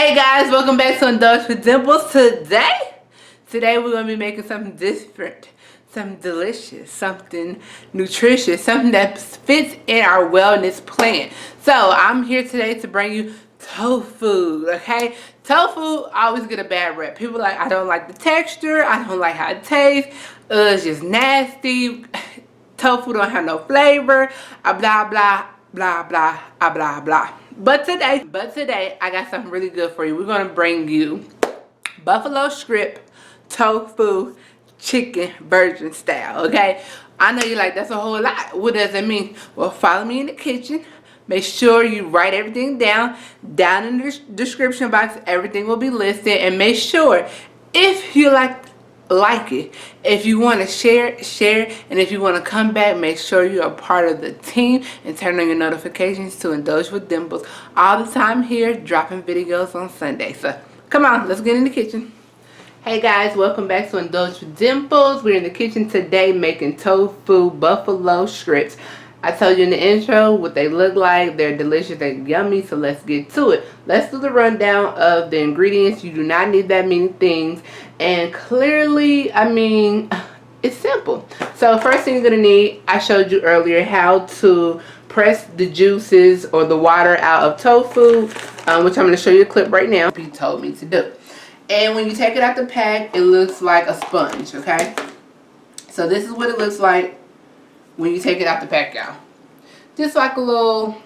Hey guys, welcome back to Indulge with Dimples. Today we're going to be making something different, something delicious, something nutritious, something that fits in our wellness plan. So I'm here today to bring you tofu, okay? Tofu always get a bad rep. People like, I don't like the texture, I don't like how it tastes, it's just nasty, tofu don't have no flavor, blah, blah, blah, blah, blah, blah. But today, I got something really good for you. We're going to bring you buffalo strip tofu chicken virgin style, okay? I know you're like, that's a whole lot. What does it mean? Well, follow me in the kitchen. Make sure you write everything down. Down in the description box, everything will be listed. And make sure, if you like it, if you want to share, and if you want to come back, make sure you're a part of the team and turn on your notifications to Indulge with Dimples all the time here, dropping videos on Sunday. So come on, let's get in the kitchen. Hey guys, welcome back to Indulge with Dimples. We're in the kitchen today making tofu buffalo strips. I told you in the intro what they look like. They're delicious, they're yummy, so let's get to it. Let's do the rundown of the ingredients. You do not need that many things. And clearly, I mean, it's simple. So first thing you're going to need, I showed you earlier how to press the juices or the water out of tofu, which I'm going to show you a clip right now. He told me to do. And when you take it out the pack, it looks like a sponge, okay? So this is what it looks like when you take it out the pack, y'all. Just like a little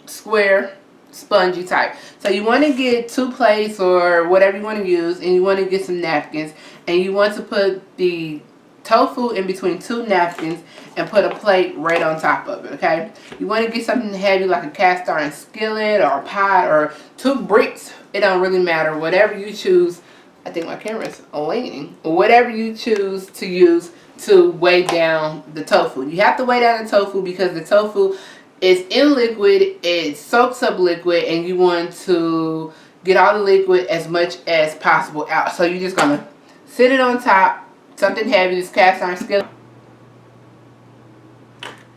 square spongy type. So you want to get 2 plates or whatever you want to use, and you want to get some napkins, and you want to put the tofu in between 2 napkins and put a plate right on top of it, okay? You want to get something heavy like a cast iron skillet or a pot or 2 bricks. It don't really matter. Whatever you choose. I think my camera's leaning. Whatever you choose to use to weigh down the tofu. You have to weigh down the tofu because the tofu is in liquid, it soaks up liquid, and you want to get all the liquid as much as possible out. So you're just gonna sit it on top, something heavy, this cast iron skillet.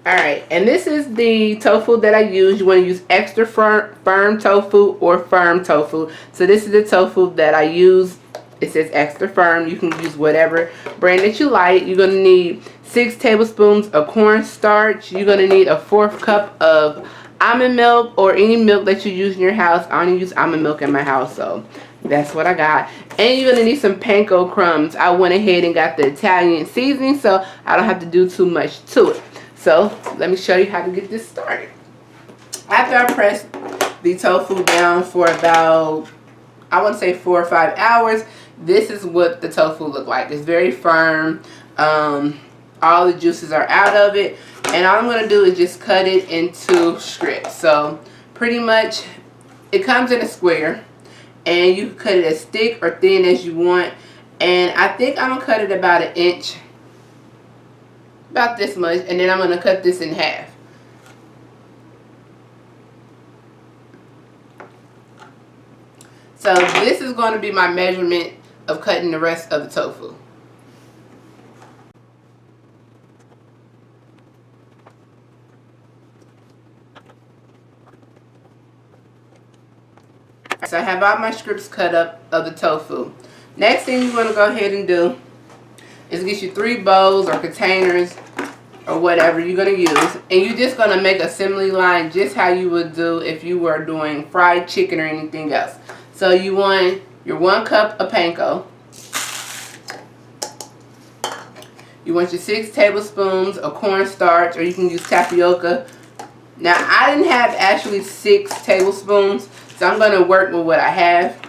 Alright, and this is the tofu that I use. You want to use extra firm tofu or firm tofu. So this is the tofu that I use. It says extra firm. You can use whatever brand that you like. You're going to need 6 tablespoons of cornstarch. You're going to need a 1/4 cup of almond milk or any milk that you use in your house. I only use almond milk in my house, so that's what I got. And you're going to need some panko crumbs. I went ahead and got the Italian seasoning, so I don't have to do too much to it. So let me show you how to get this started. After I press the tofu down for about, I want to say 4 or 5 hours, this is what the tofu look like. It's very firm. All the juices are out of it. And all I'm going to do is just cut it into strips. So pretty much it comes in a square. And you can cut it as thick or thin as you want. And I think I'm going to cut it about 1 inch. About this much. And then I'm going to cut this in half. So this is going to be my measurement of cutting the rest of the tofu. So I have all my strips cut up of the tofu. Next thing you want to go ahead and do is get you 3 bowls or containers or whatever you're going to use. And you're just going to make an assembly line just how you would do if you were doing fried chicken or anything else. So you want your 1 cup of panko. You want your 6 tablespoons of cornstarch, or you can use tapioca. Now I didn't have actually 6 tablespoons, so I'm going to work with what I have.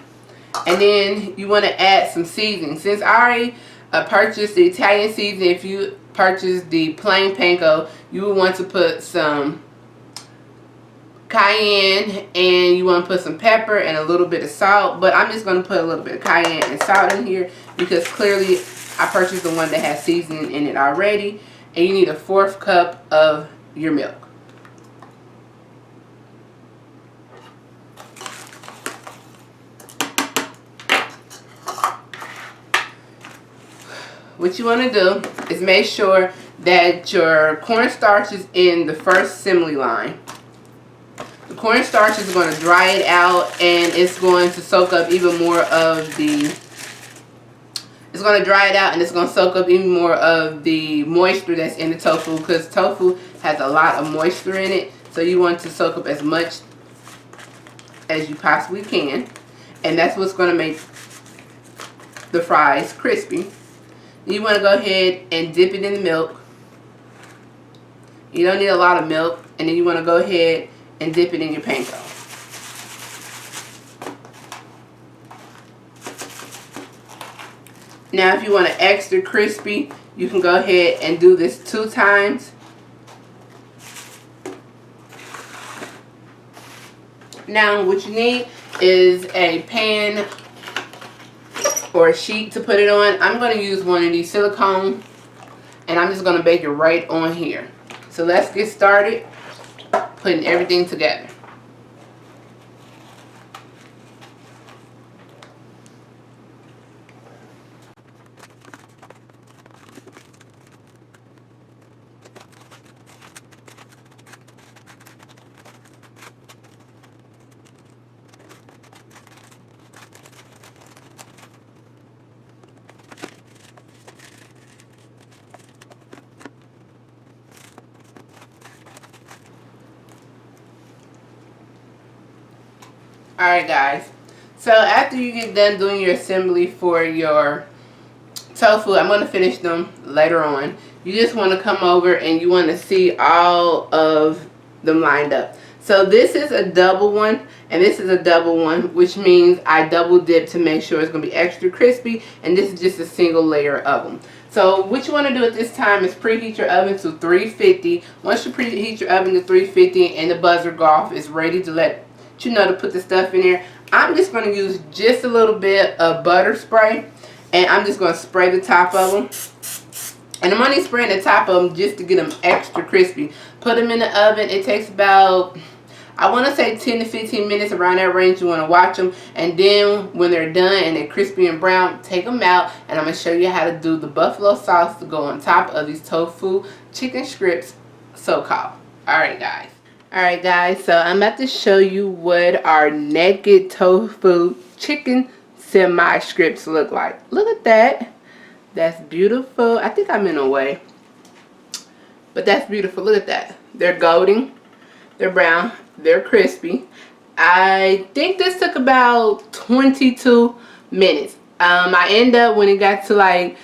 And then you want to add some seasoning. Since I already purchased the Italian seasoning, if you purchase the plain panko, you would want to put some cayenne, and you want to put some pepper and a little bit of salt. But I'm just going to put a little bit of cayenne and salt in here because clearly I purchased the one that has seasoning in it already. And you need a 1/4 cup of your milk. What you want to do is make sure that your cornstarch is in the first assembly line. The cornstarch is going to dry it out, and it's going to soak up even more of the, it's going to dry it out and it's going to soak up even more of the moisture that's in the tofu, because tofu has a lot of moisture in it. So you want to soak up as much as you possibly can. And that's what's going to make the fries crispy. You want to go ahead and dip it in the milk. You don't need a lot of milk. And then you want to go ahead and dip it in your panko. Now if you want it extra crispy, you can go ahead and do this 2 times. Now what you need is a pan or a sheet to put it on. I'm going to use one of these silicone, and I'm just going to bake it right on here. So let's get started putting everything together. Alright guys, so after you get done doing your assembly for your tofu, I'm going to finish them later on. You just want to come over and you want to see all of them lined up. So this is a double one and this is a double one, which means I double dip to make sure it's going to be extra crispy, and this is just a single layer of them. So what you want to do at this time is preheat your oven to 350. Once you preheat your oven to 350 and the buzzer go off, it's ready to let you know to put the stuff in there. I'm just going to use just a little bit of butter spray, and I'm just going to spray the top of them. And I'm only spraying the top of them just to get them extra crispy. Put them in the oven. It takes about, I want to say 10 to 15 minutes, around that range. You want to watch them, and then when they're done and they're crispy and brown, take them out, and I'm going to show you how to do the buffalo sauce to go on top of these tofu chicken strips, so-called. Alright guys. Alright guys, so I'm about to show you what our naked tofu chicken semi-strips look like. Look at that. That's beautiful. I think I'm in a way. But that's beautiful. Look at that. They're golden. They're brown. They're crispy. I think this took about 22 minutes. I end up, when it got to like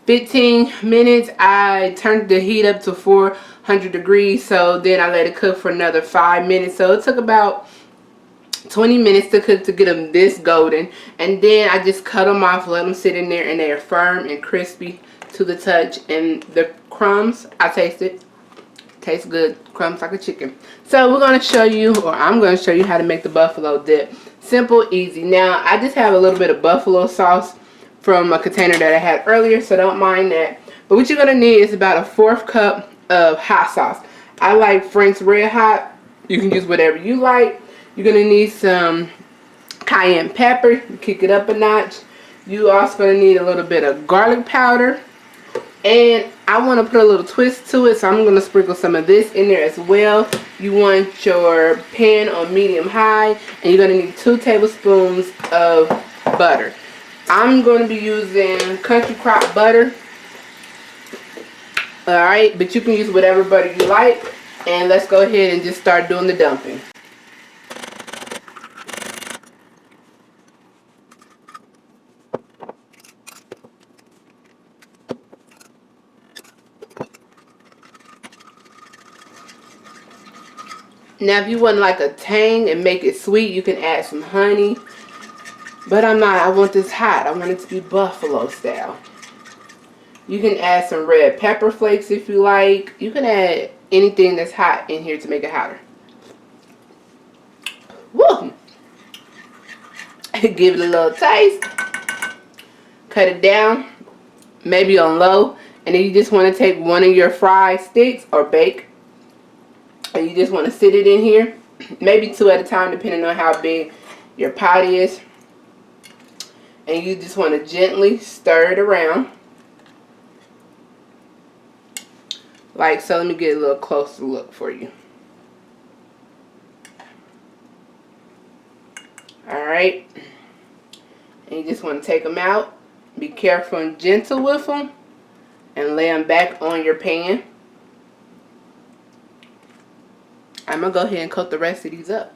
15 minutes, I turned the heat up to 400 degrees. So then I let it cook for another 5 minutes. So it took about 20 minutes to cook to get them this golden. And then I just cut them off, let them sit in there, and they are firm and crispy to the touch. And the crumbs, I taste it. Tastes good. Crumbs like a chicken. So we're going to show you, or I'm going to show you how to make the buffalo dip. Simple, easy. Now I just have a little bit of buffalo sauce from a container that I had earlier, so don't mind that. But what you're going to need is about a 1/4 cup of hot sauce. I like Frank's Red Hot. You can use whatever you like. You're going to need some cayenne pepper. Kick it up a notch. You also going to need a little bit of garlic powder. And I want to put a little twist to it, so I'm going to sprinkle some of this in there as well. You want your pan on medium-high, and you're going to need 2 tablespoons of butter. I'm going to be using country crock butter. Alright, but you can use whatever butter you like. And let's go ahead and just start doing the dumping. Now if you want like a tang and make it sweet, you can add some honey. But I'm not. I want this hot. I want it to be buffalo style. You can add some red pepper flakes if you like. You can add anything that's hot in here to make it hotter. Woo! Give it a little taste. Cut it down. Maybe on low. And then you just want to take one of your fry sticks or bake. And you just want to sit it in here. Maybe 2 at a time, depending on how big your pot is. And you just want to gently stir it around. Like so. Let me get a little closer look for you. Alright. And you just want to take them out. Be careful and gentle with them. And lay them back on your pan. I'm going to go ahead and coat the rest of these up.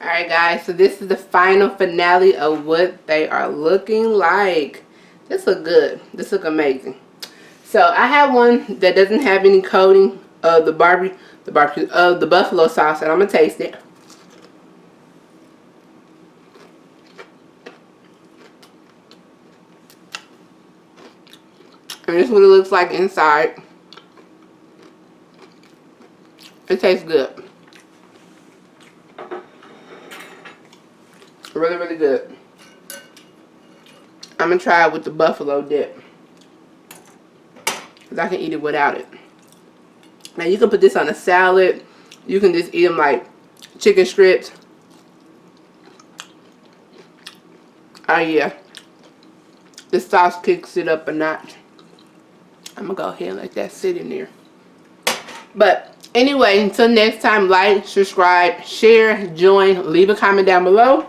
Alright guys, so this is the final finale of what they are looking like. This look good. This look amazing. So I have one that doesn't have any coating of the buffalo sauce, and I'm gonna taste it. And this is what it looks like inside. It tastes good. Really, really good. I'm gonna try it with the buffalo dip, because I can eat it without it. Now you can put this on a salad. You can just eat them like chicken strips. Oh yeah. The sauce kicks it up a notch. I'm gonna go ahead and let that sit in there. But anyway, until next time, like, subscribe, share, join, leave a comment down below.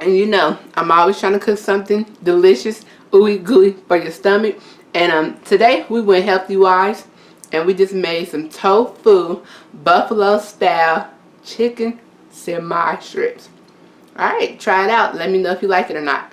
And you know, I'm always trying to cook something delicious, ooey gooey for your stomach. And today we went healthy wise, and we just made some tofu buffalo style chicken semi strips. Alright, try it out. Let me know if you like it or not.